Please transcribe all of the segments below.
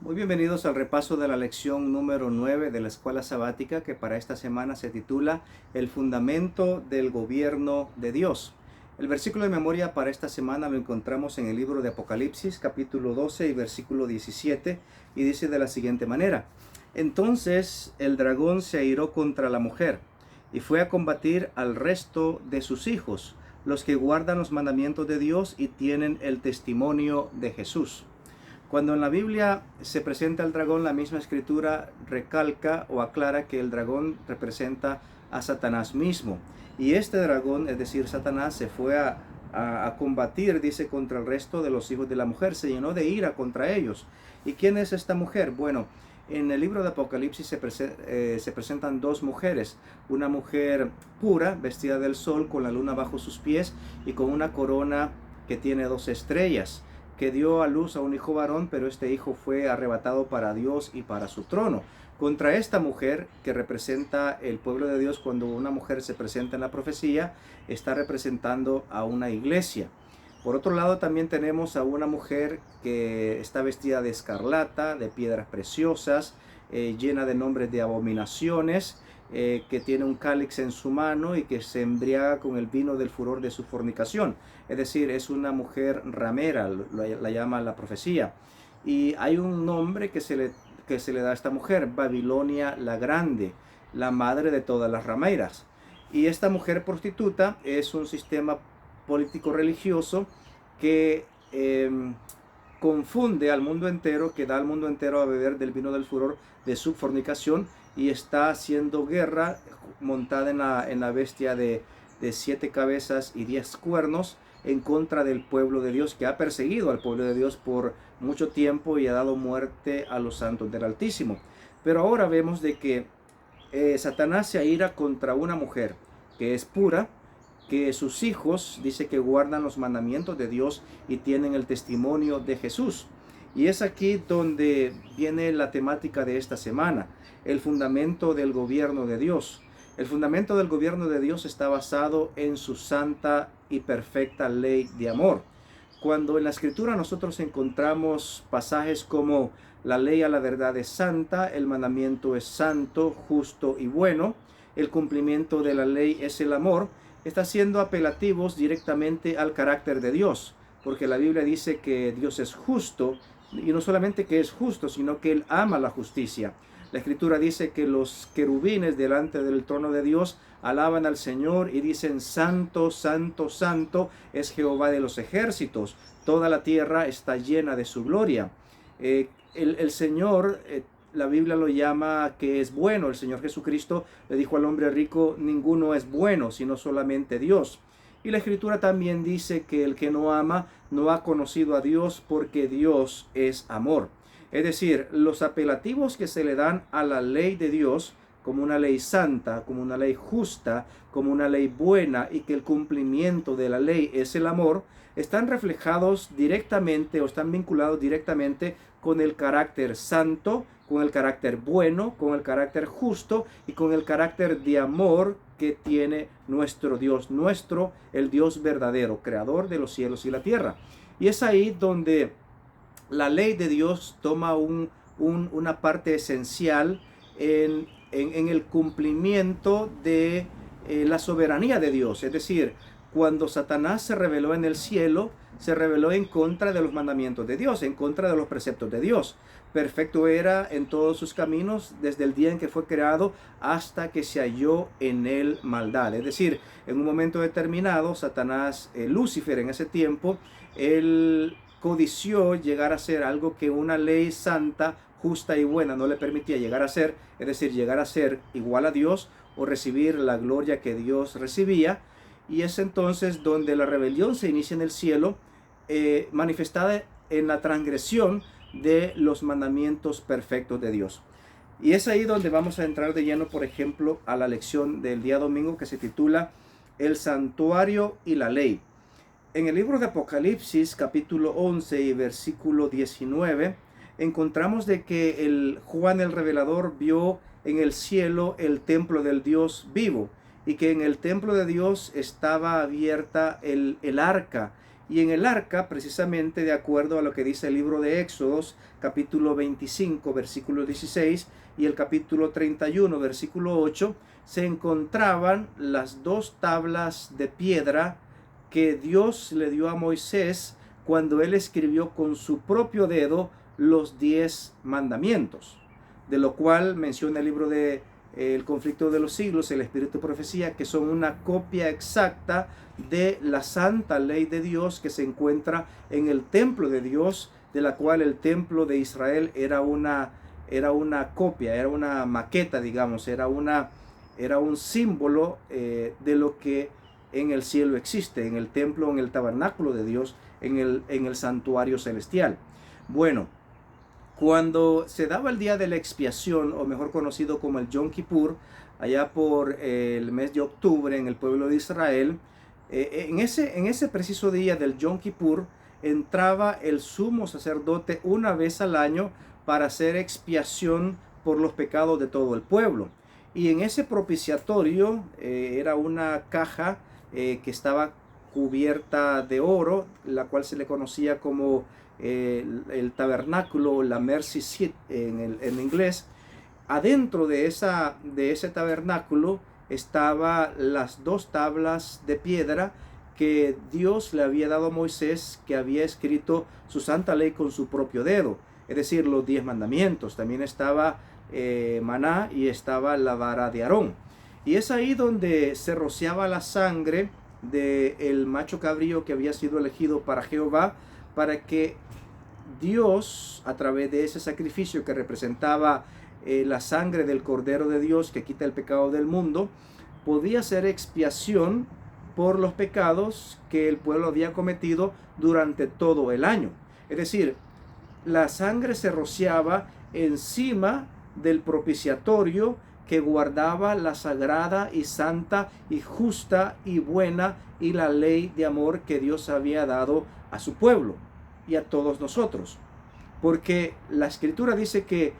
Muy bienvenidos al repaso de la lección número 9 de la escuela sabática, que para esta semana se titula El fundamento del gobierno de Dios. El versículo de memoria para esta semana lo encontramos en el libro de Apocalipsis, capítulo 12 y versículo 17, y dice de la siguiente manera: Entonces el dragón se airó contra la mujer y fue a combatir al resto de sus hijos, los que guardan los mandamientos de Dios y tienen el testimonio de Jesús. Cuando en la Biblia se presenta el dragón, la misma escritura recalca o aclara que el dragón representa a Satanás mismo. Y este dragón, es decir, Satanás, se fue a combatir, dice, contra el resto de los hijos de la mujer. Se llenó de ira contra ellos. ¿Y quién es esta mujer? Bueno, en el libro de Apocalipsis se presentan dos mujeres. Una mujer pura, vestida del sol, con la luna bajo sus pies y con una corona que tiene 2 estrellas, que dio a luz a un hijo varón, pero este hijo fue arrebatado para Dios y para su trono. Contra esta mujer, que representa el pueblo de Dios, cuando una mujer se presenta en la profecía, está representando a una iglesia. Por otro lado, también tenemos a una mujer que está vestida de escarlata, de piedras preciosas, llena de nombres de abominaciones, que tiene un cáliz en su mano y que se embriaga con el vino del furor de su fornicación. Es decir, es una mujer ramera, la llama la profecía. Y hay un nombre que se le da a esta mujer: Babilonia la Grande, la madre de todas las rameras. Y esta mujer prostituta es un sistema político religioso que confunde al mundo entero, que da al mundo entero a beber del vino del furor de su fornicación, y está haciendo guerra montada en la bestia de 7 cabezas y 10 cuernos, en contra del pueblo de Dios, que ha perseguido al pueblo de Dios por mucho tiempo y ha dado muerte a los santos del Altísimo. Pero ahora vemos de que Satanás se aira contra una mujer que es pura, que sus hijos dice que guardan los mandamientos de Dios y tienen el testimonio de Jesús. Y es aquí donde viene la temática de esta semana: el fundamento del gobierno de Dios. El fundamento del gobierno de Dios está basado en su santa y perfecta ley de amor. Cuando en la escritura nosotros encontramos pasajes como: la ley a la verdad es santa, el mandamiento es santo, justo y bueno, el cumplimiento de la ley es el amor, está siendo apelativos directamente al carácter de Dios, porque la Biblia dice que Dios es justo, y no solamente que es justo, sino que Él ama la justicia. La escritura dice que los querubines delante del trono de Dios alaban al Señor y dicen: santo, santo, santo es Jehová de los ejércitos, toda la tierra está llena de su gloria. El Señor, la Biblia lo llama que es bueno. El Señor Jesucristo le dijo al hombre rico: ninguno es bueno, sino solamente Dios. Y la escritura también dice que el que no ama no ha conocido a Dios, porque Dios es amor. Es decir, los apelativos que se le dan a la ley de Dios, como una ley santa, como una ley justa, como una ley buena, y que el cumplimiento de la ley es el amor, están reflejados directamente o están vinculados directamente con el carácter santo, con el carácter bueno, con el carácter justo y con el carácter de amor que tiene nuestro Dios, el Dios verdadero, creador de los cielos y la tierra. Y es ahí donde la ley de Dios toma una parte esencial en el cumplimiento de la soberanía de Dios. Es decir, cuando Satanás se rebeló en el cielo, se rebeló en contra de los mandamientos de Dios, en contra de los preceptos de Dios. Perfecto era en todos sus caminos desde el día en que fue creado hasta que se halló en él maldad. Es decir, en un momento determinado, Satanás, Lucifer en ese tiempo, él codició llegar a ser algo que una ley santa, justa y buena no le permitía llegar a ser, es decir, llegar a ser igual a Dios o recibir la gloria que Dios recibía. Y es entonces donde la rebelión se inicia en el cielo, manifestada en la transgresión de los mandamientos perfectos de Dios. Y es ahí donde vamos a entrar de lleno, por ejemplo, a la lección del día domingo, que se titula El santuario y la ley. En el libro de Apocalipsis, capítulo 11 y versículo 19, encontramos de que Juan el Revelador vio en el cielo el templo del Dios vivo, y que en el templo de Dios estaba abierta el arca, Y en el arca, precisamente de acuerdo a lo que dice el libro de Éxodos, capítulo 25, versículo 16, y el capítulo 31, versículo 8, se encontraban las dos tablas de piedra que Dios le dio a Moisés cuando él escribió con su propio dedo los 10 mandamientos, de lo cual menciona el libro de El conflicto de los siglos, el espíritu de profecía, que son una copia exacta de la santa ley de Dios que se encuentra en el templo de Dios, de la cual el templo de Israel era una copia, era una maqueta, digamos, era un símbolo de lo que en el cielo existe, en el templo, en el tabernáculo de Dios, en el santuario celestial. Bueno, cuando se daba el día de la expiación, o mejor conocido como el Yom Kippur, allá por el mes de octubre en el pueblo de Israel, en ese preciso día del Yom Kippur, entraba el sumo sacerdote una vez al año para hacer expiación por los pecados de todo el pueblo. Y en ese propiciatorio era una caja que estaba cubierta de oro, la cual se le conocía como el tabernáculo, la mercy seat en inglés. Adentro de ese tabernáculo estaban las dos tablas de piedra que Dios le había dado a Moisés, que había escrito su santa ley con su propio dedo, es decir, los 10 mandamientos. También estaba maná y estaba la vara de Aarón. Y es ahí donde se rociaba la sangre del macho cabrío que había sido elegido para Jehová, para que Dios, a través de ese sacrificio que representaba la sangre del Cordero de Dios que quita el pecado del mundo, podía hacer expiación por los pecados que el pueblo había cometido durante todo el año. Es decir, la sangre se rociaba encima del propiciatorio que guardaba la sagrada y santa y justa y buena y la ley de amor que Dios había dado a su pueblo y a todos nosotros. Porque la escritura dice que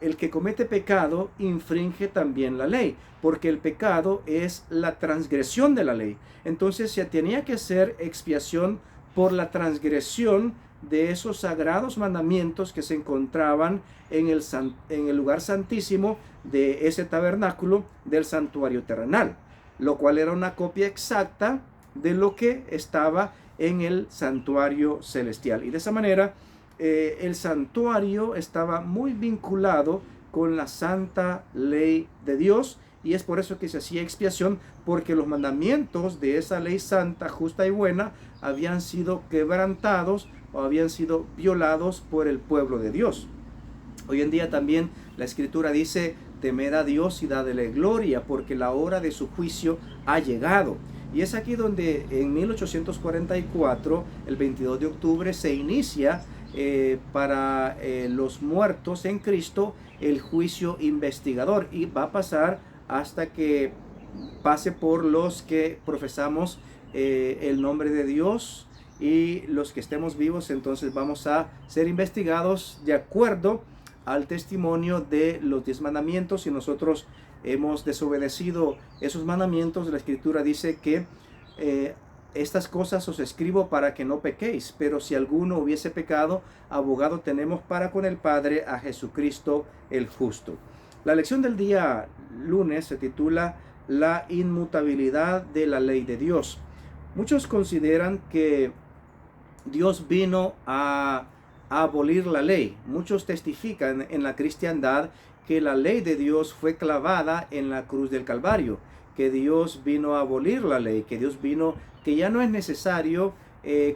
el que comete pecado infringe también la ley, porque el pecado es la transgresión de la ley. Entonces se tenía que hacer expiación por la transgresión de esos sagrados mandamientos que se encontraban en el lugar santísimo de ese tabernáculo del santuario terrenal, lo cual era una copia exacta de lo que estaba en el santuario celestial. Y de esa manera el santuario estaba muy vinculado con la santa ley de Dios, y es por eso que se hacía expiación, porque los mandamientos de esa ley santa, justa y buena habían sido quebrantados o habían sido violados por el pueblo de Dios. Hoy en día también la escritura dice: temed a Dios y dadle gloria, porque la hora de su juicio ha llegado. Y es aquí donde en 1844, el 22 de octubre, se inicia para los muertos en Cristo el juicio investigador, y va a pasar hasta que pase por los que profesamos el nombre de Dios, y los que estemos vivos entonces vamos a ser investigados de acuerdo al testimonio de los 10 mandamientos. Si nosotros hemos desobedecido esos mandamientos, la escritura dice que estas cosas os escribo para que no pequéis, pero si alguno hubiese pecado, abogado tenemos para con el Padre, a Jesucristo el justo. La lección del día lunes se titula La inmutabilidad de la ley de Dios. Muchos consideran que Dios vino a abolir la ley. Muchos testifican en la cristiandad que la ley de Dios fue clavada en la cruz del Calvario, que Dios vino a abolir la ley, que ya no es necesario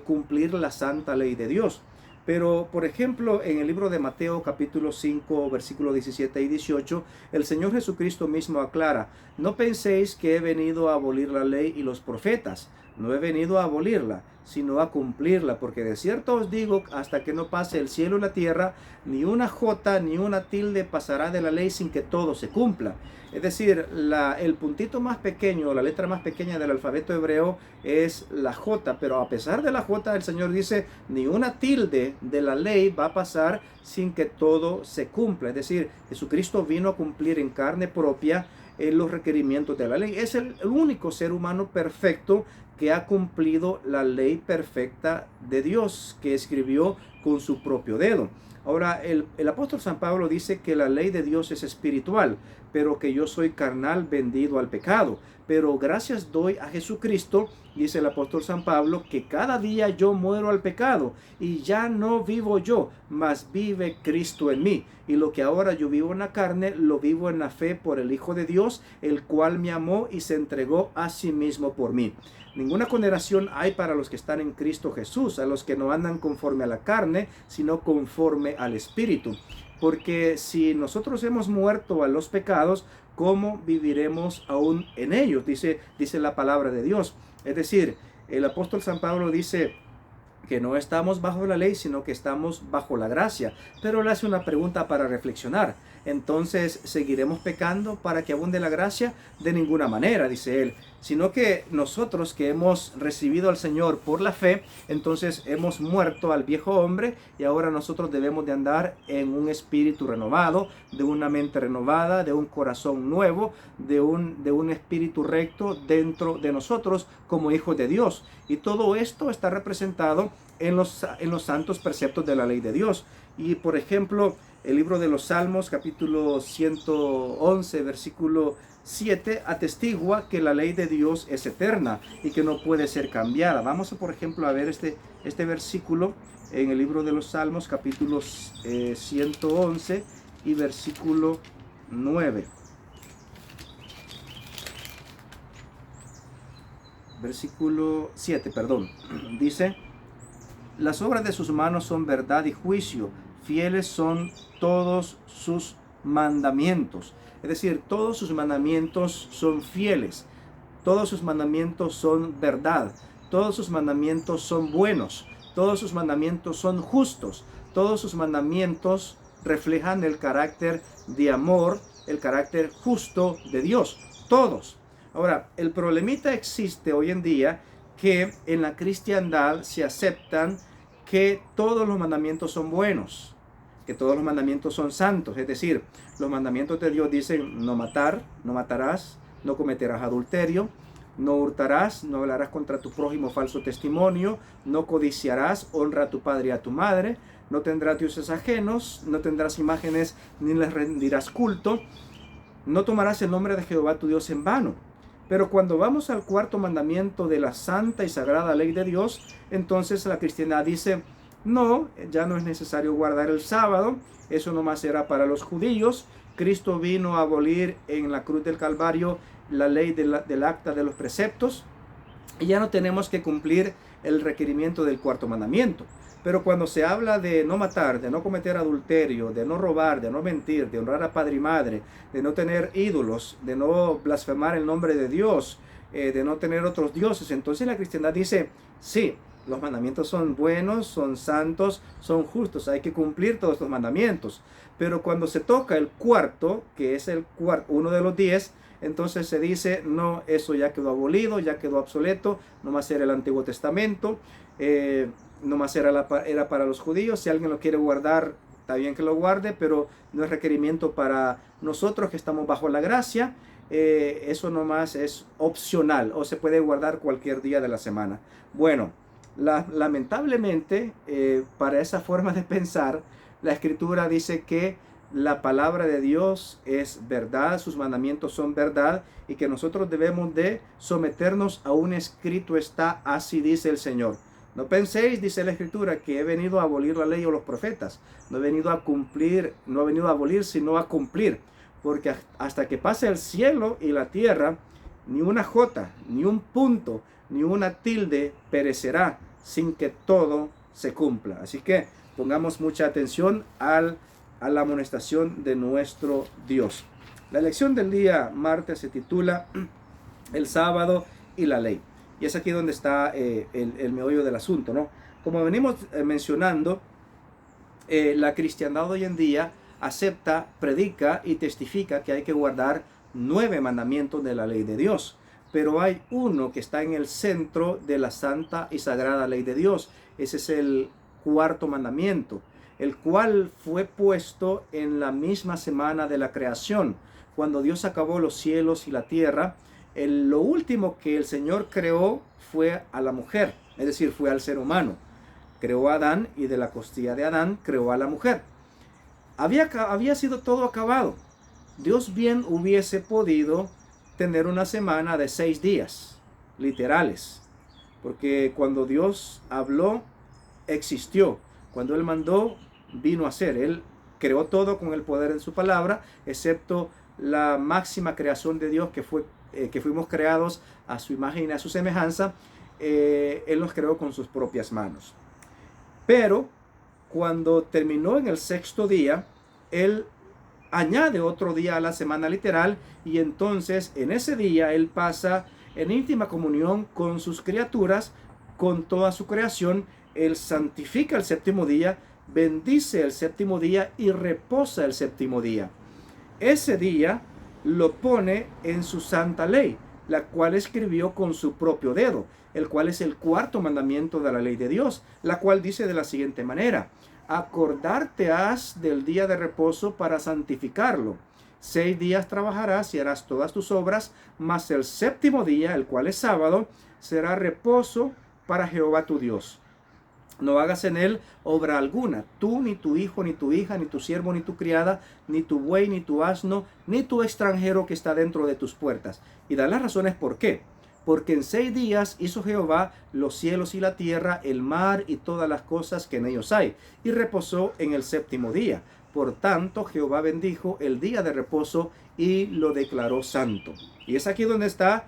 cumplir la santa ley de Dios. Pero, por ejemplo, en el libro de Mateo, capítulo 5, versículos 17 y 18, el Señor Jesucristo mismo aclara: no penséis que he venido a abolir la ley y los profetas. No he venido a abolirla, sino a cumplirla, porque de cierto os digo, hasta que no pase el cielo y la tierra, ni una jota ni una tilde pasará de la ley sin que todo se cumpla. Es decir, el puntito más pequeño, la letra más pequeña del alfabeto hebreo es la jota, pero a pesar de la jota, el Señor dice: ni una tilde de la ley va a pasar sin que todo se cumpla. Es decir, Jesucristo vino a cumplir en carne propia los requerimientos de la ley. Es el único ser humano perfecto que ha cumplido la ley perfecta de Dios que escribió con su propio dedo. Ahora, el apóstol San Pablo dice que la ley de Dios es espiritual, pero que yo soy carnal, vendido al pecado. Pero gracias doy a Jesucristo, dice el apóstol San Pablo, que cada día yo muero al pecado y ya no vivo yo, mas vive Cristo en mí. Y lo que ahora yo vivo en la carne, lo vivo en la fe por el Hijo de Dios, el cual me amó y se entregó a sí mismo por mí. Ninguna condenación hay para los que están en Cristo Jesús, a los que no andan conforme a la carne, sino conforme al Espíritu. Porque si nosotros hemos muerto a los pecados, ¿cómo viviremos aún en ellos? Dice la palabra de Dios. Es decir, el apóstol San Pablo dice que no estamos bajo la ley, sino que estamos bajo la gracia. Pero le hace una pregunta para reflexionar. Entonces, ¿seguiremos pecando para que abunde la gracia? De ninguna manera, dice él, sino que nosotros que hemos recibido al Señor por la fe, entonces hemos muerto al viejo hombre y ahora nosotros debemos de andar en un espíritu renovado, de una mente renovada, de un corazón nuevo, de un espíritu recto dentro de nosotros como hijos de Dios. Y todo esto está representado en los santos preceptos de la ley de Dios. Y por ejemplo, el libro de los Salmos, capítulo 111, versículo 7, atestigua que la ley de Dios es eterna y que no puede ser cambiada. Vamos, por ejemplo, a ver este versículo en el libro de los Salmos, capítulo 111 y versículo 9. Versículo 7, perdón. Dice: las obras de sus manos son verdad y juicio, fieles son todos sus mandamientos. Es decir, todos sus mandamientos son fieles, todos sus mandamientos son verdad, todos sus mandamientos son buenos, todos sus mandamientos son justos, todos sus mandamientos reflejan el carácter de amor, el carácter justo de Dios, todos. Ahora, el problemita existe hoy en día que en la cristiandad se aceptan que todos los mandamientos son buenos, que todos los mandamientos son santos. Es decir, los mandamientos de Dios dicen no matar, no matarás, no cometerás adulterio, no hurtarás, no hablarás contra tu prójimo falso testimonio, no codiciarás, honra a tu padre y a tu madre, no tendrás dioses ajenos, no tendrás imágenes ni les rendirás culto, no tomarás el nombre de Jehová tu Dios en vano. Pero cuando vamos al cuarto mandamiento de la santa y sagrada ley de Dios, entonces la cristiandad dice: no, ya no es necesario guardar el sábado, eso nomás era para los judíos. Cristo vino a abolir en la cruz del Calvario la ley del acta de los preceptos y ya no tenemos que cumplir el requerimiento del cuarto mandamiento. Pero cuando se habla de no matar, de no cometer adulterio, de no robar, de no mentir, de honrar a padre y madre, de no tener ídolos, de no blasfemar el nombre de Dios, de no tener otros dioses, entonces la cristiandad dice: sí, los mandamientos son buenos, son santos, son justos, hay que cumplir todos estos mandamientos. Pero cuando se toca el cuarto, que es uno de los 10, entonces se dice: no, eso ya quedó abolido, ya quedó obsoleto, nomás era el Antiguo Testamento, nomás era para los judíos. Si alguien lo quiere guardar, está bien que lo guarde, pero no es requerimiento para nosotros que estamos bajo la gracia. Eso nomás es opcional, o se puede guardar cualquier día de la semana. Bueno, lamentablemente, para esa forma de pensar, la Escritura dice que la palabra de Dios es verdad, sus mandamientos son verdad, y que nosotros debemos de someternos a un escrito está, así dice el Señor. No penséis, dice la Escritura, que he venido a abolir la ley o los profetas. No he venido a cumplir, no he venido a abolir, sino a cumplir. Porque hasta que pase el cielo y la tierra, ni una jota, ni un punto, ni una tilde perecerá sin que todo se cumpla. Así que pongamos mucha atención a la amonestación de nuestro Dios. La lección del día martes se titula El sábado y la ley. Y es aquí donde está el meollo del asunto, ¿no? Como venimos mencionando, la cristiandad hoy en día acepta, predica y testifica que hay que guardar 9 mandamientos de la ley de Dios. Pero hay uno que está en el centro de la santa y sagrada ley de Dios. Ese es el cuarto mandamiento, el cual fue puesto en la misma semana de la creación. Cuando Dios acabó los cielos y la tierra, Lo último que el Señor creó fue a la mujer, es decir, fue al ser humano. Creó a Adán y de la costilla de Adán creó a la mujer. Había sido todo acabado. Dios bien hubiese podido tener una semana de 6 días, literales. Porque cuando Dios habló, existió. Cuando Él mandó, vino a ser. Él creó todo con el poder de su palabra, excepto la máxima creación de Dios, que fuimos creados a su imagen y a su semejanza. Él nos creó con sus propias manos. Pero cuando terminó en el 6º día, Él añade otro día a la semana literal, y entonces en ese día Él pasa en íntima comunión con sus criaturas, con toda su creación. Él santifica el 7º día, bendice el 7º día y reposa el 7º día. Ese día lo pone en su santa ley, la cual escribió con su propio dedo, el cual es el 4º mandamiento de la ley de Dios, la cual dice de la siguiente manera: acordarte has del día de reposo para santificarlo. 6 días trabajarás y harás todas tus obras, mas el 7º día, el cual es sábado, será reposo para Jehová tu Dios. No hagas en él obra alguna, tú, ni tu hijo, ni tu hija, ni tu siervo, ni tu criada, ni tu buey, ni tu asno, ni tu extranjero que está dentro de tus puertas. Y da las razones por qué. Porque en 6 días hizo Jehová los cielos y la tierra, el mar y todas las cosas que en ellos hay, y reposó en el 7º día. Por tanto, Jehová bendijo el día de reposo y lo declaró santo. Y es aquí donde está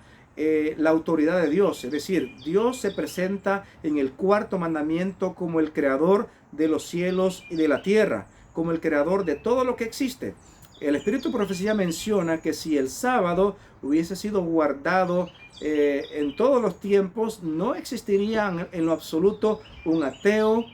la autoridad de Dios. Es decir, Dios se presenta en el 4º mandamiento como el creador de los cielos y de la tierra, como el creador de todo lo que existe. El Espíritu de Profecía menciona que si el sábado hubiese sido guardado en todos los tiempos, no existiría en lo absoluto un ateo,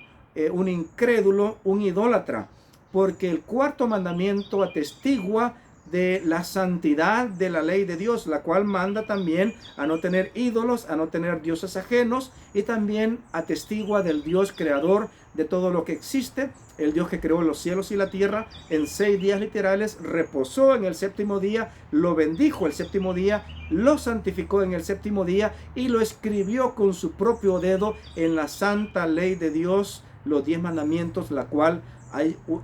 un incrédulo, un idólatra, porque el 4º mandamiento atestigua de la santidad de la ley de Dios, la cual manda también a no tener ídolos, a no tener dioses ajenos, y también atestigua del Dios creador de todo lo que existe, el Dios que creó los cielos y la tierra en 6 días literales, reposó en el 7º día, lo bendijo el 7º día, lo santificó en el 7º día y lo escribió con su propio dedo en la santa ley de Dios, los 10 mandamientos, la cual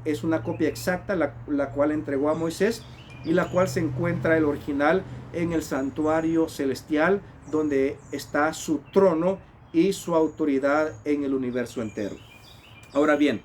es una copia exacta, la cual entregó a Moisés, y la cual se encuentra el original en el santuario celestial, donde está su trono y su autoridad en el universo entero. Ahora bien,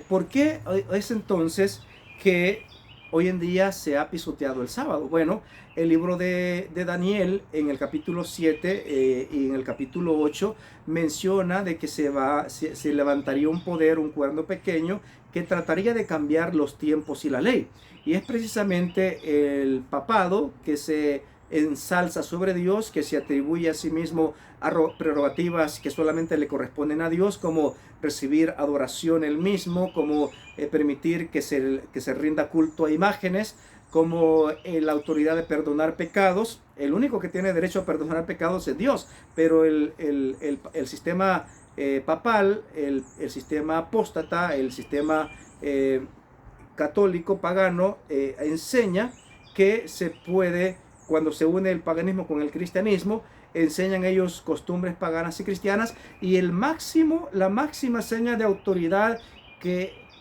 ¿por qué es entonces que hoy en día se ha pisoteado el sábado? Bueno, el libro de Daniel en el capítulo 7 y en el capítulo 8 menciona de que se levantaría un poder, un cuerno pequeño, que trataría de cambiar los tiempos y la ley. Y es precisamente el papado que se ensalza sobre Dios, que se atribuye a sí mismo a prerrogativas que solamente le corresponden a Dios, como recibir adoración él mismo, como permitir que se rinda culto a imágenes, como la autoridad de perdonar pecados. El único que tiene derecho a perdonar pecados es Dios, pero el sistema papal, el sistema apóstata, el sistema católico pagano enseña que se puede, cuando se une el paganismo con el cristianismo, enseñan ellos costumbres paganas y cristianas, y la máxima seña de autoridad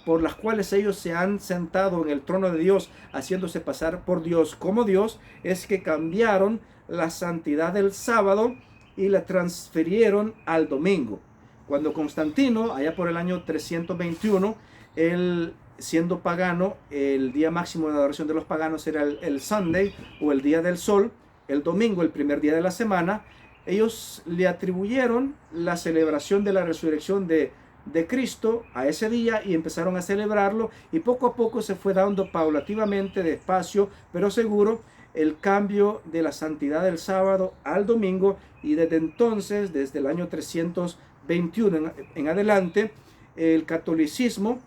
por las cuales ellos se han sentado en el trono de Dios, haciéndose pasar por Dios como Dios, es que cambiaron la santidad del sábado y la transfirieron al domingo. Cuando Constantino, allá por el año 321, él, siendo pagano, el día máximo de adoración de los paganos era el Sunday, o el día del sol, el domingo, el primer día de la semana. Ellos le atribuyeron la celebración de la resurrección de Cristo a ese día y empezaron a celebrarlo, y poco a poco se fue dando paulativamente, despacio pero seguro, el cambio de la santidad del sábado al domingo. Y desde entonces, desde el año 321 en adelante, el catolicismo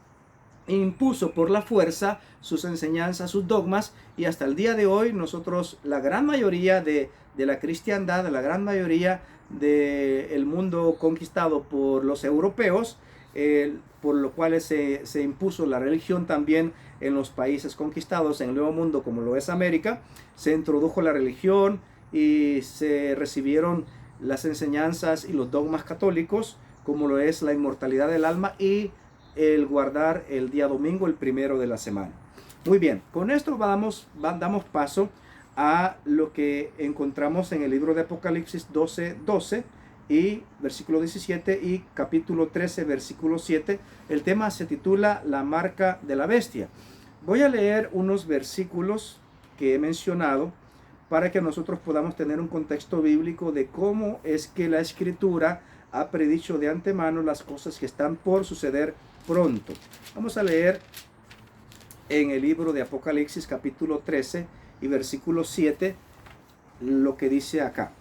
impuso por la fuerza sus enseñanzas, sus dogmas, y hasta el día de hoy nosotros, la gran mayoría de la cristiandad, la gran mayoría del mundo conquistado por los europeos, por lo cual se impuso la religión también en los países conquistados, en el Nuevo Mundo como lo es América. Se introdujo la religión y se recibieron las enseñanzas y los dogmas católicos, como lo es la inmortalidad del alma y el guardar el día domingo, el primero de la semana. Muy bien, con esto damos paso a lo que encontramos en el libro de Apocalipsis 12:12 y versículo 17 y capítulo 13, versículo 7. El tema se titula La marca de la bestia. Voy a leer unos versículos que he mencionado para que nosotros podamos tener un contexto bíblico de cómo es que la Escritura ha predicho de antemano las cosas que están por suceder pronto. Vamos a leer en el libro de Apocalipsis capítulo 13 y versículo 7 lo que dice acá.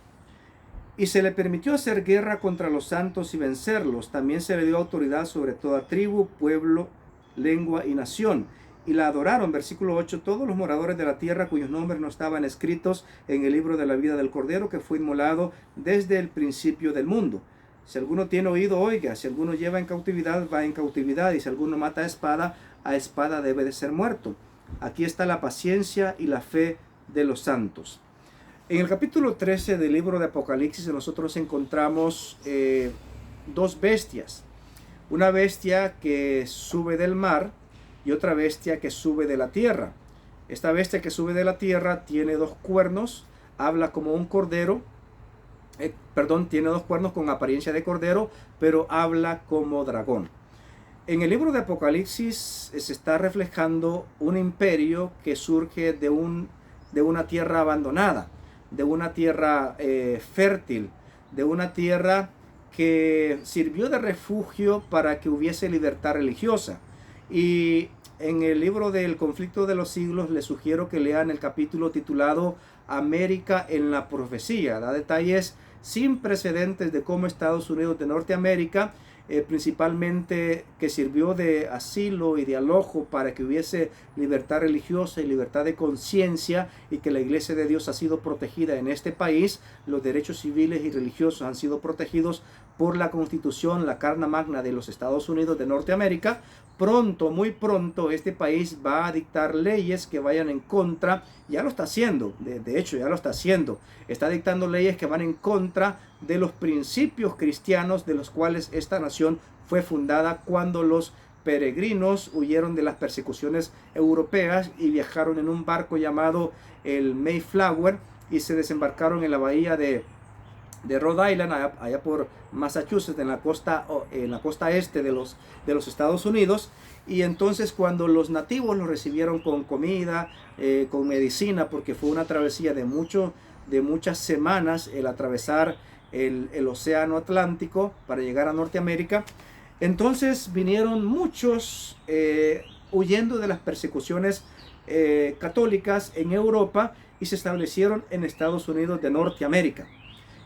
Y se le permitió hacer guerra contra los santos y vencerlos. También se le dio autoridad sobre toda tribu, pueblo, lengua y nación. Y la adoraron, versículo 8, todos los moradores de la tierra cuyos nombres no estaban escritos en el libro de la vida del Cordero, que fue inmolado desde el principio del mundo. Si alguno tiene oído, oiga. Si alguno lleva en cautividad, va en cautividad. Y si alguno mata a espada debe de ser muerto. Aquí está la paciencia y la fe de los santos. En el capítulo 13 del libro de Apocalipsis nosotros encontramos dos bestias. Una bestia que sube del mar y otra bestia que sube de la tierra. Esta bestia que sube de la tierra tiene dos cuernos, habla como un cordero, tiene dos cuernos con apariencia de cordero, pero habla como dragón. En el libro de Apocalipsis se está reflejando un imperio que surge de una tierra abandonada, de una tierra fértil, de una tierra que sirvió de refugio para que hubiese libertad religiosa. Y en el libro del conflicto de los siglos les sugiero que lean el capítulo titulado América en la profecía. Da detalles sin precedentes de cómo Estados Unidos de Norteamérica, principalmente que sirvió de asilo y de alojo para que hubiese libertad religiosa y libertad de conciencia, y que la Iglesia de Dios ha sido protegida en este país. Los derechos civiles y religiosos han sido protegidos por la Constitución, la Carta Magna de los Estados Unidos de Norteamérica. Pronto, muy pronto, este país va a dictar leyes que vayan en contra, ya lo está haciendo, de hecho ya lo está haciendo, está dictando leyes que van en contra de los principios cristianos de los cuales esta nación fue fundada cuando los peregrinos huyeron de las persecuciones europeas y viajaron en un barco llamado el Mayflower y se desembarcaron en la bahía de Rhode Island, allá por Massachusetts, en la costa este de los Estados Unidos. Y entonces cuando los nativos los recibieron con comida, con medicina, porque fue una travesía de muchas semanas el atravesar el océano Atlántico para llegar a Norteamérica, entonces vinieron muchos huyendo de las persecuciones católicas en Europa y se establecieron en Estados Unidos de Norteamérica.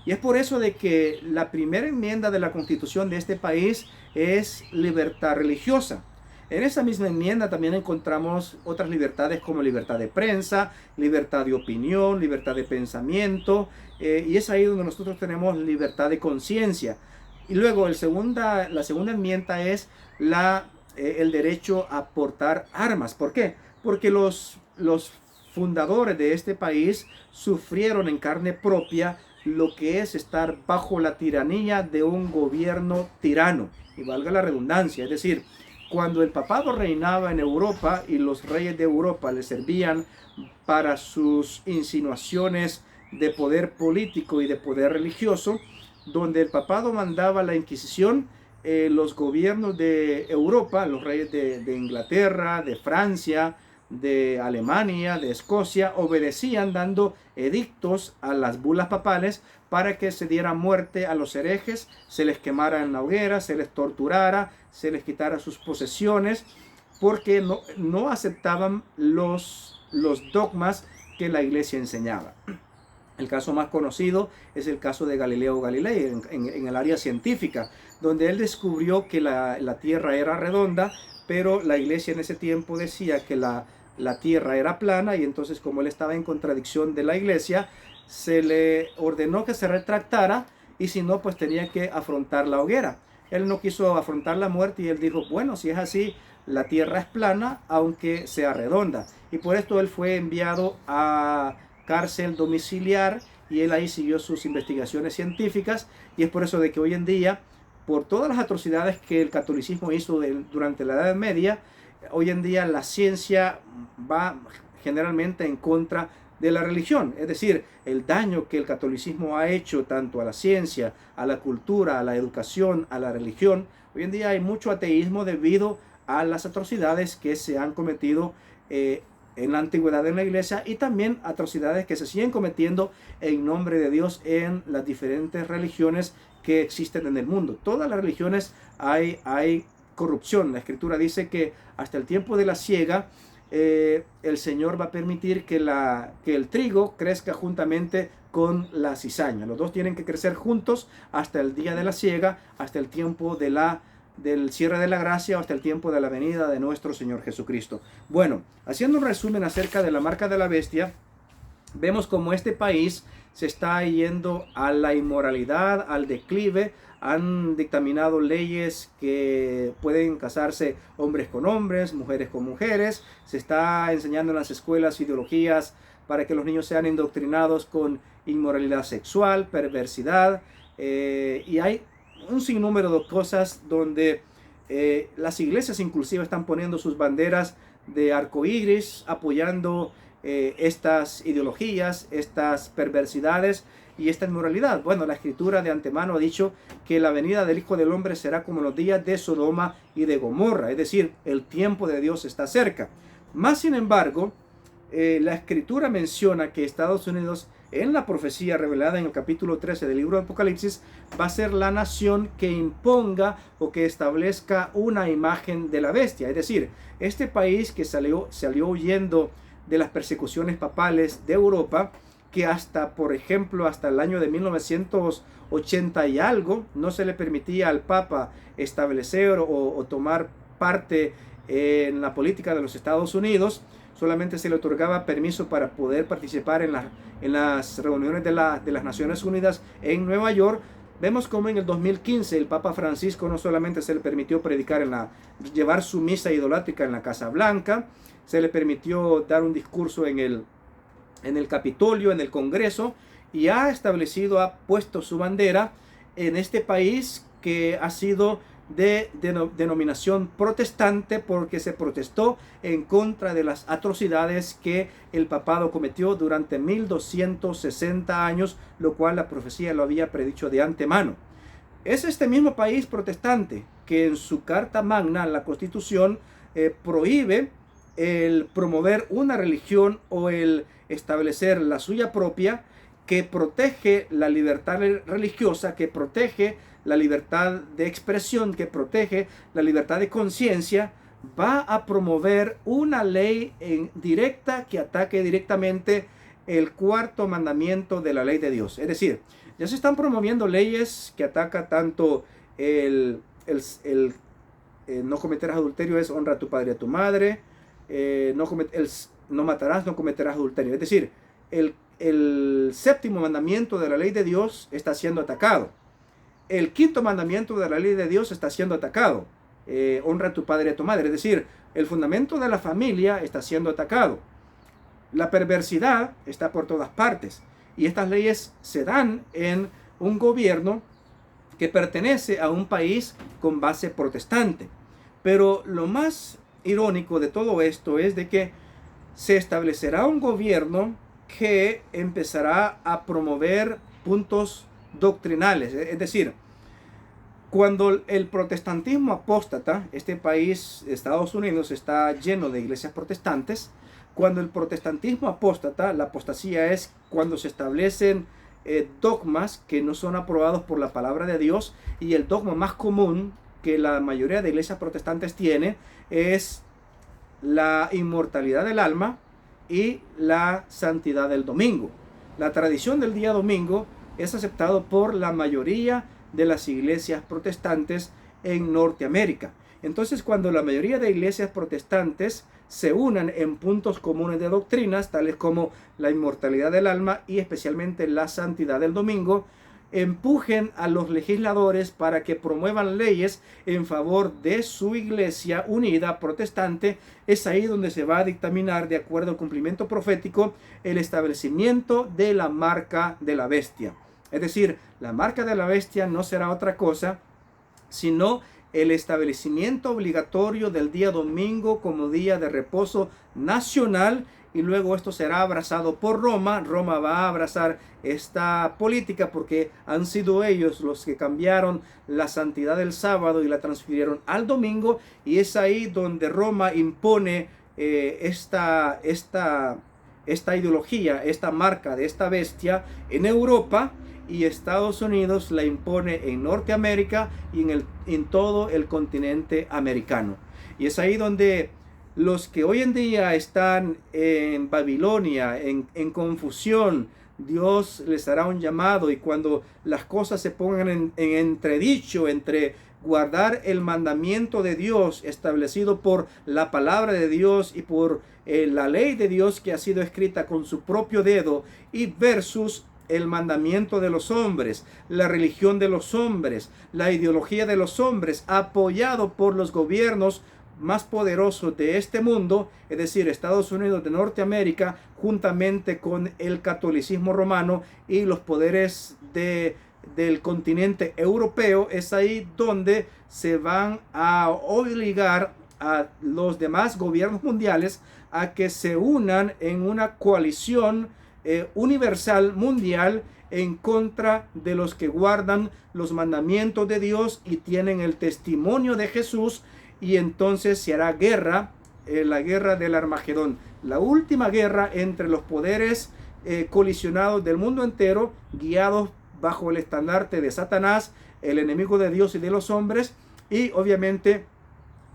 Y es por eso de que la primera enmienda de la Constitución de este país es libertad religiosa. En esa misma enmienda también encontramos otras libertades como libertad de prensa, libertad de opinión, libertad de pensamiento, y es ahí donde nosotros tenemos libertad de conciencia. Y luego la segunda enmienda es el derecho a portar armas. ¿Por qué? Porque los fundadores de este país sufrieron en carne propia lo que es estar bajo la tiranía de un gobierno tirano, y valga la redundancia, es decir, cuando el papado reinaba en Europa y los reyes de Europa le servían para sus insinuaciones de poder político y de poder religioso, donde el papado mandaba la Inquisición, los gobiernos de Europa, los reyes de Inglaterra, de Francia, de Alemania, de Escocia, obedecían dando edictos a las bulas papales para que se diera muerte a los herejes, se les quemara en la hoguera, se les torturara, se les quitara sus posesiones, porque no aceptaban los dogmas que la iglesia enseñaba. El caso más conocido es el caso de Galileo Galilei en el área científica, donde él descubrió que la tierra era redonda, pero la iglesia en ese tiempo decía que la tierra era plana, y entonces, como él estaba en contradicción de la iglesia, se le ordenó que se retractara, y si no, pues tenía que afrontar la hoguera. Él no quiso afrontar la muerte y él dijo, bueno, si es así, la tierra es plana, aunque sea redonda. Y por esto él fue enviado a cárcel domiciliar y él ahí siguió sus investigaciones científicas. Y es por eso de que hoy en día, por todas las atrocidades que el catolicismo hizo durante la Edad Media, hoy en día la ciencia va generalmente en contra de la religión, es decir, el daño que el catolicismo ha hecho tanto a la ciencia, a la cultura, a la educación, a la religión. Hoy en día hay mucho ateísmo debido a las atrocidades que se han cometido en la antigüedad en la iglesia y también atrocidades que se siguen cometiendo en nombre de Dios en las diferentes religiones que existen en el mundo. Todas las religiones hay corrupción. La escritura dice que hasta el tiempo de la siega el Señor va a permitir que el trigo crezca juntamente con la cizaña. Los dos tienen que crecer juntos hasta el día de la siega, hasta el tiempo del cierre de la gracia, hasta el tiempo de la venida de nuestro Señor Jesucristo. Bueno, haciendo un resumen acerca de la marca de la bestia, vemos como este país se está yendo a la inmoralidad, al declive. Han dictaminado leyes que pueden casarse hombres con hombres, mujeres con mujeres. Se está enseñando en las escuelas ideologías para que los niños sean indoctrinados con inmoralidad sexual, perversidad. Y hay un sinnúmero de cosas donde las iglesias inclusive están poniendo sus banderas de arcoíris, apoyando estas ideologías, estas perversidades y esta inmoralidad. Bueno, la escritura de antemano ha dicho que la venida del Hijo del Hombre será como los días de Sodoma y de Gomorra, es decir, el tiempo de Dios está cerca. Más sin embargo, la escritura menciona que Estados Unidos, en la profecía revelada en el capítulo 13 del libro de Apocalipsis, va a ser la nación que imponga o que establezca una imagen de la bestia. Es decir, este país que salió huyendo de las persecuciones papales de Europa, que hasta, por ejemplo, hasta el año de 1980 y algo, no se le permitía al Papa establecer o tomar parte en la política de los Estados Unidos. Solamente se le otorgaba permiso para poder participar en las reuniones de las Naciones Unidas en Nueva York. Vemos como en el 2015 el Papa Francisco no solamente se le permitió predicar llevar su misa idolátrica en la Casa Blanca, se le permitió dar un discurso en el Capitolio, en el Congreso, y ha puesto su bandera en este país que ha sido de denominación protestante porque se protestó en contra de las atrocidades que el papado cometió durante 1260 años, lo cual la profecía lo había predicho de antemano. Es este mismo país protestante que en su Carta Magna, la Constitución, prohíbe el promover una religión o el establecer la suya propia, que protege la libertad religiosa, que protege la libertad de expresión, que protege la libertad de conciencia. Va a promover una ley directa que ataque directamente el cuarto mandamiento de la ley de Dios. Es decir, ya se están promoviendo leyes que atacan tanto no cometerás adulterio, es honra a tu padre y a tu madre. No matarás, no cometerás adulterio. Es decir, el séptimo mandamiento de la ley de Dios está siendo atacado. El quinto mandamiento de la ley de Dios está siendo atacado. Honra a tu padre y a tu madre. Es decir, el fundamento de la familia está siendo atacado. La perversidad está por todas partes. Y estas leyes se dan en un gobierno que pertenece a un país con base protestante. Pero lo más irónico de todo esto es de que se establecerá un gobierno que empezará a promover puntos doctrinales. Es decir, cuando el protestantismo apóstata, este país, Estados Unidos, está lleno de iglesias protestantes. Cuando el protestantismo apóstata, la apostasía es cuando se establecen dogmas que no son aprobados por la palabra de Dios, y el dogma más común que la mayoría de iglesias protestantes tiene es la inmortalidad del alma y la santidad del domingo. La tradición del día domingo es aceptado por la mayoría de las iglesias protestantes en Norteamérica. Entonces, cuando la mayoría de iglesias protestantes se unan en puntos comunes de doctrinas, tales como la inmortalidad del alma y especialmente la santidad del domingo, empujen a los legisladores para que promuevan leyes en favor de su iglesia unida protestante. Es ahí donde se va a dictaminar, de acuerdo al cumplimiento profético, el establecimiento de la marca de la bestia. Es decir, la marca de la bestia no será otra cosa sino el establecimiento obligatorio del día domingo como día de reposo nacional, y luego esto será abrazado por Roma. Roma va a abrazar esta política porque han sido ellos los que cambiaron la santidad del sábado y la transfirieron al domingo, y es ahí donde Roma impone esta ideología, esta marca de esta bestia en Europa, y Estados Unidos la impone en Norteamérica y en todo el continente americano. Y es ahí donde los que hoy en día están en Babilonia, en confusión, Dios les hará un llamado, y cuando las cosas se pongan en entredicho entre guardar el mandamiento de Dios establecido por la palabra de Dios y por la ley de Dios que ha sido escrita con su propio dedo, y versus el mandamiento de los hombres, la religión de los hombres, la ideología de los hombres, apoyado por los gobiernos más poderosos de este mundo, es decir, Estados Unidos de Norteamérica, juntamente con el catolicismo romano y los poderes del continente europeo. Es ahí donde se van a obligar a los demás gobiernos mundiales a que se unan en una coalición universal mundial en contra de los que guardan los mandamientos de Dios y tienen el testimonio de Jesús. Y entonces se hará guerra, la guerra del Armagedón, la última guerra entre los poderes colisionados del mundo entero, guiados bajo el estandarte de Satanás, el enemigo de Dios y de los hombres, y obviamente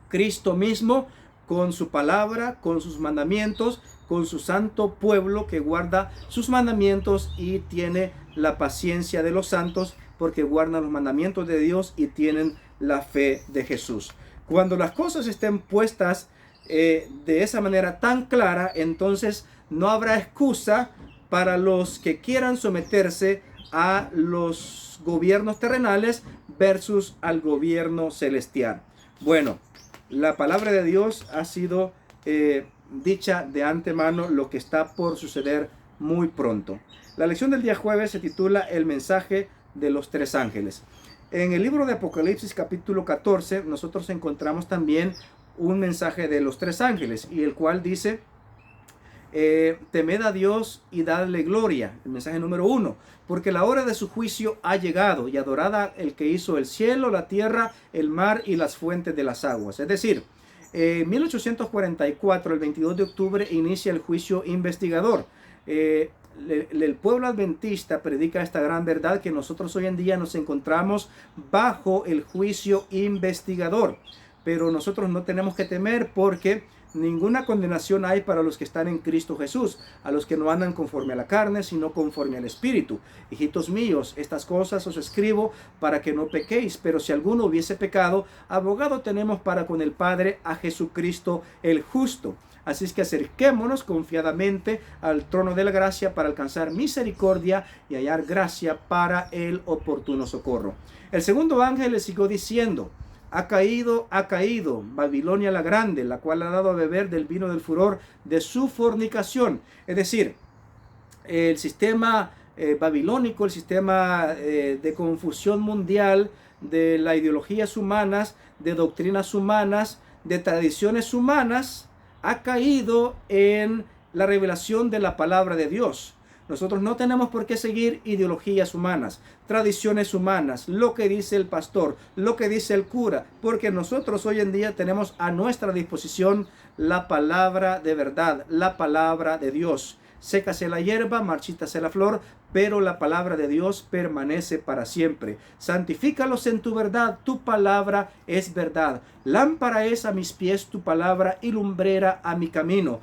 Cristo mismo con su palabra, con sus mandamientos, con su santo pueblo que guarda sus mandamientos y tiene la paciencia de los santos porque guardan los mandamientos de Dios y tienen la fe de Jesús. Cuando las cosas estén puestas de esa manera tan clara, entonces no habrá excusa para los que quieran someterse a los gobiernos terrenales versus al gobierno celestial. Bueno, la palabra de Dios ha sido dicha de antemano lo que está por suceder muy pronto. La lección del día jueves se titula El mensaje de los tres ángeles. En el libro de Apocalipsis capítulo 14 nosotros encontramos también un mensaje de los tres ángeles, y el cual dice: temed a Dios y dadle gloria. El mensaje número 1: porque la hora de su juicio ha llegado, y adorad el que hizo el cielo, la tierra, el mar y las fuentes de las aguas. Es decir, en 1844, el 22 de octubre, inicia el juicio investigador. El pueblo adventista predica esta gran verdad, que nosotros hoy en día nos encontramos bajo el juicio investigador. Pero nosotros no tenemos que temer, porque ninguna condenación hay para los que están en Cristo Jesús, a los que no andan conforme a la carne, sino conforme al Espíritu. Hijitos míos, estas cosas os escribo para que no pequéis, pero si alguno hubiese pecado, abogado tenemos para con el Padre, a Jesucristo el justo. Así es que acerquémonos confiadamente al trono de la gracia para alcanzar misericordia y hallar gracia para el oportuno socorro. El segundo ángel le siguió diciendo: ha caído Babilonia la grande, la cual ha dado a beber del vino del furor de su fornicación. Es decir, el sistema babilónico, el sistema de confusión mundial, de las ideologías humanas, de doctrinas humanas, de tradiciones humanas, ha caído en la revelación de la palabra de Dios. Nosotros no tenemos por qué seguir ideologías humanas, tradiciones humanas, lo que dice el pastor, lo que dice el cura, porque nosotros hoy en día tenemos a nuestra disposición la palabra de verdad, la palabra de Dios. Sécase la hierba, marchítase la flor, pero la palabra de Dios permanece para siempre. Santifícalos en tu verdad, tu palabra es verdad. Lámpara es a mis pies tu palabra y lumbrera a mi camino.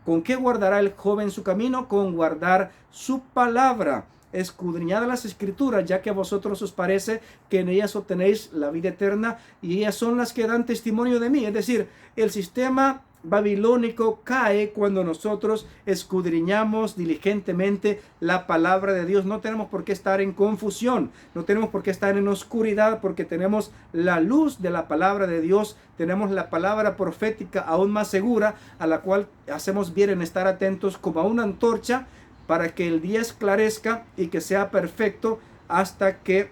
¿Con qué guardará el joven su camino? Con guardar su palabra. Escudriñad las escrituras, ya que a vosotros os parece que en ellas obtenéis la vida eterna, y ellas son las que dan testimonio de mí. Es decir, el sistema babilónico cae cuando nosotros escudriñamos diligentemente la palabra de Dios. No tenemos por qué estar en confusión, no tenemos por qué estar en oscuridad, porque tenemos la luz de la palabra de Dios, tenemos la palabra profética aún más segura, a la cual hacemos bien en estar atentos como a una antorcha para que el día esclarezca y que sea perfecto hasta que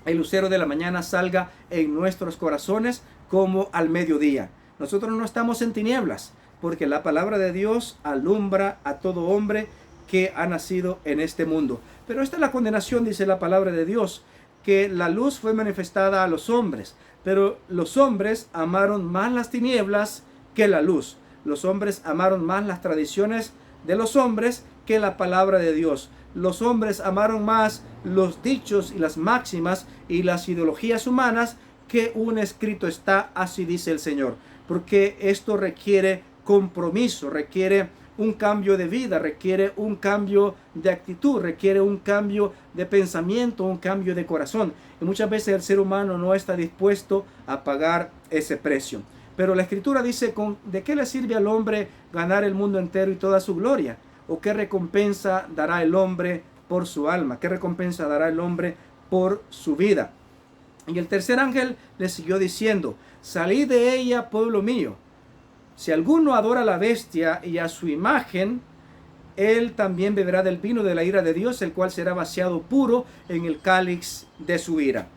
el lucero de la mañana salga en nuestros corazones como al mediodía. Nosotros no estamos en tinieblas, porque la palabra de Dios alumbra a todo hombre que ha nacido en este mundo. Pero esta es la condenación, dice la palabra de Dios, que la luz fue manifestada a los hombres, pero los hombres amaron más las tinieblas que la luz. Los hombres amaron más las tradiciones de los hombres que la palabra de Dios. Los hombres amaron más los dichos y las máximas y las ideologías humanas que un escrito está, así dice el Señor. Porque esto requiere compromiso, requiere un cambio de vida, requiere un cambio de actitud, requiere un cambio de pensamiento, un cambio de corazón. Y muchas veces el ser humano no está dispuesto a pagar ese precio. Pero la Escritura dice, ¿de qué le sirve al hombre ganar el mundo entero y toda su gloria? ¿O qué recompensa dará el hombre por su alma? ¿Qué recompensa dará el hombre por su vida? Y el tercer ángel le siguió diciendo, salid de ella, pueblo mío. Si alguno adora a la bestia y a su imagen, él también beberá del vino de la ira de Dios, el cual será vaciado puro en el cáliz de su ira.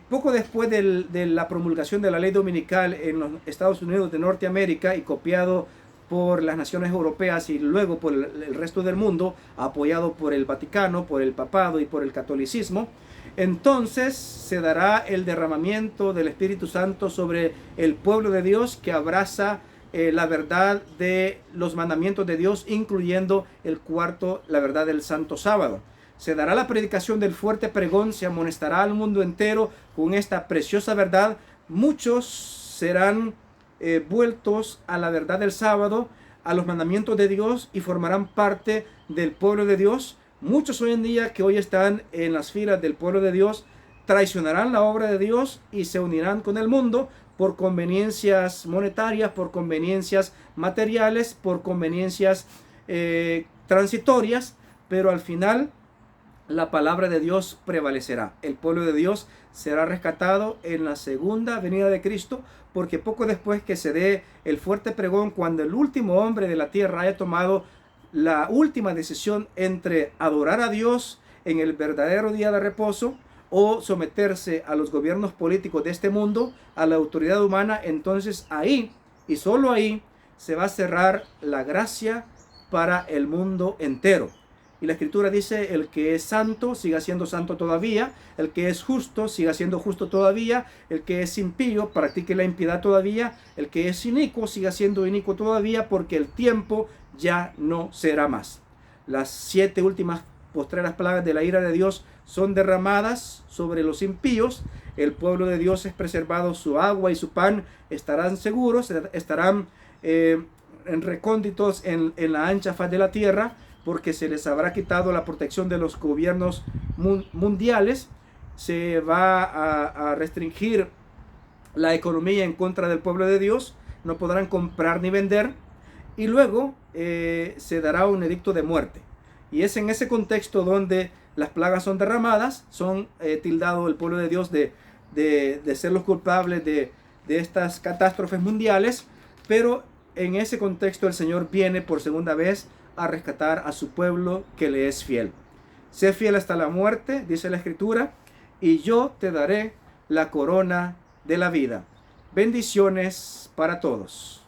Poco después de la promulgación de la ley dominical en los Estados Unidos de Norteamérica y copiado por las naciones europeas y luego por el resto del mundo, apoyado por el Vaticano, por el papado y por el catolicismo, entonces se dará el derramamiento del Espíritu Santo sobre el pueblo de Dios que abraza la verdad de los mandamientos de Dios, incluyendo el cuarto, la verdad del Santo Sábado. Se dará la predicación del fuerte pregón, se amonestará al mundo entero con esta preciosa verdad. Muchos serán vueltos a la verdad del sábado, a los mandamientos de Dios y formarán parte del pueblo de Dios. Muchos hoy en día que hoy están en las filas del pueblo de Dios traicionarán la obra de Dios y se unirán con el mundo por conveniencias monetarias, por conveniencias materiales, por conveniencias transitorias, pero al final la palabra de Dios prevalecerá. El pueblo de Dios será rescatado en la segunda venida de Cristo, porque poco después que se dé el fuerte pregón, cuando el último hombre de la tierra haya tomado la última decisión entre adorar a Dios en el verdadero día de reposo o someterse a los gobiernos políticos de este mundo, a la autoridad humana, entonces ahí y solo ahí se va a cerrar la gracia para el mundo entero. Y la Escritura dice, el que es santo siga siendo santo todavía, el que es justo siga siendo justo todavía, el que es impío practique la impiedad todavía, el que es inicuo siga siendo inicuo todavía, porque el tiempo ya no será más. Las 7 últimas postreras plagas de la ira de Dios son derramadas sobre los impíos. El pueblo de Dios es preservado, su agua y su pan estarán seguros, estarán recónditos en la ancha faz de la tierra, porque se les habrá quitado la protección de los gobiernos mundiales. Se va a restringir la economía en contra del pueblo de Dios, no podrán comprar ni vender, y luego se dará un edicto de muerte. Y es en ese contexto donde las plagas son derramadas, son tildado el pueblo de Dios de ser los culpables de estas catástrofes mundiales, pero en ese contexto el Señor viene por segunda vez a rescatar a su pueblo que le es fiel. Sé fiel hasta la muerte, dice la Escritura, y yo te daré la corona de la vida. Bendiciones para todos.